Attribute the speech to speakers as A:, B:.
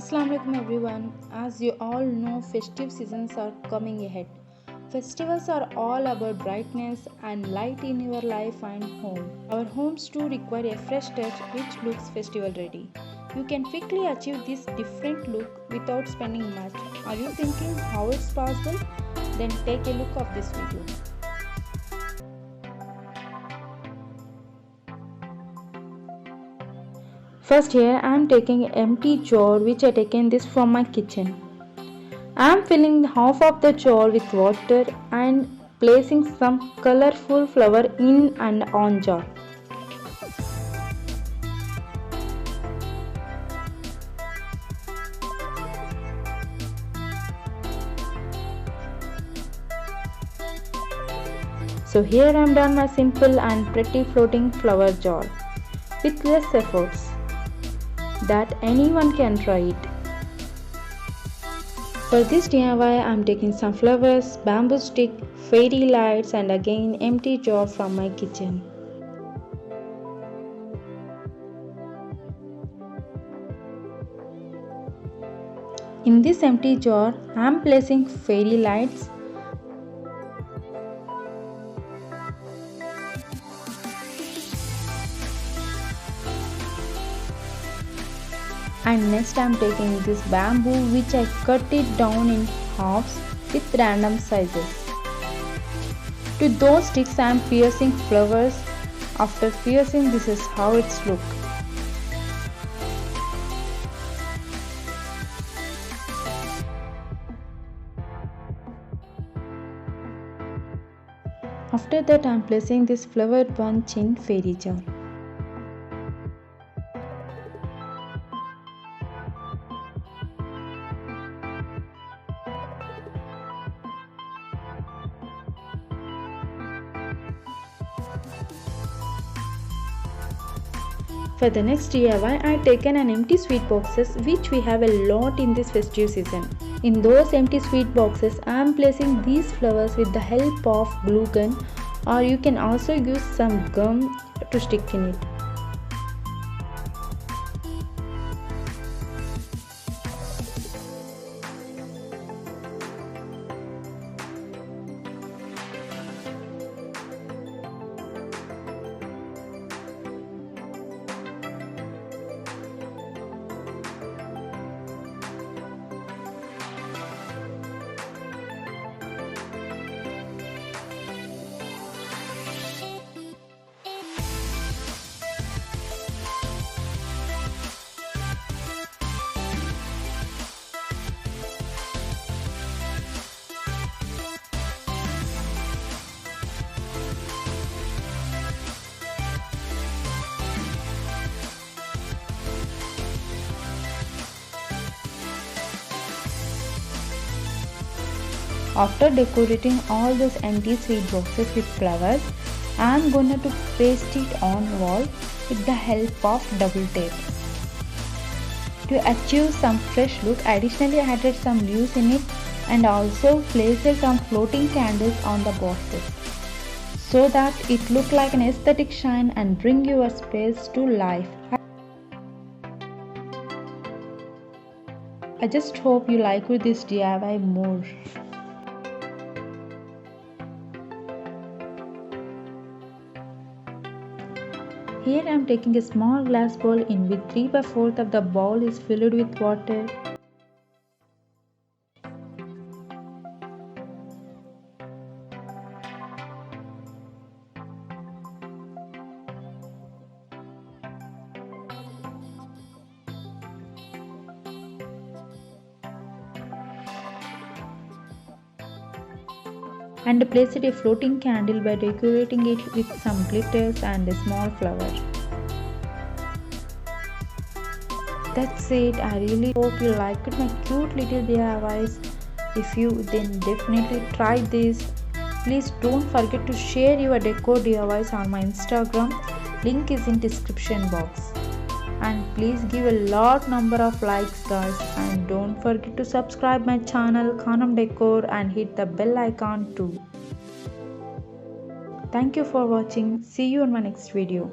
A: Assalamu alaikum everyone. As you all know, festive seasons are coming ahead. Festivals are all about brightness and light in your life and home. Our homes too require a fresh touch which looks festival ready. You can quickly achieve this different look without spending much. Are you thinking how it's possible? Then take a look of this video. First here I am taking an empty jar which I taken this from my kitchen. I am filling half of the jar with water and placing some colorful flower in and on jar. So here I am done my simple and pretty floating flower jar with less efforts that anyone can try it. For this DIY I am taking some flowers, bamboo stick, fairy lights and again empty jar from my kitchen. In this empty jar I am placing fairy lights, and next I am taking this bamboo which I cut it down in halves with random sizes. To those sticks I am piercing flowers. After piercing, this is how it's look. After that I am placing this flower bunch in fairy jar. For the next DIY, I had taken an empty sweet boxes which we have a lot in this festive season. In those empty sweet boxes, I am placing these flowers with the help of glue gun, or you can also use some gum to stick in it. After decorating all those empty sweet boxes with flowers, I am going to paste it on wall with the help of double tape. To achieve some fresh look, additionally I added some leaves in it and also placed some floating candles on the boxes so that it look like an aesthetic shine and bring your space to life. I just hope you like this DIY more. Here I am taking a small glass bowl in which 3/4 of the bowl is filled with water. And placed a floating candle by decorating it with some glitters and a small flower. That's it. I really hope you liked my cute little DIYs. If you, then definitely try this. Please don't forget to share your decor DIYs on my Instagram. Link is in description box. And please give a lot number of likes guys, and don't forget to subscribe my channel Khanam Decor and hit the bell icon too. Thank you for watching. See you in my next video.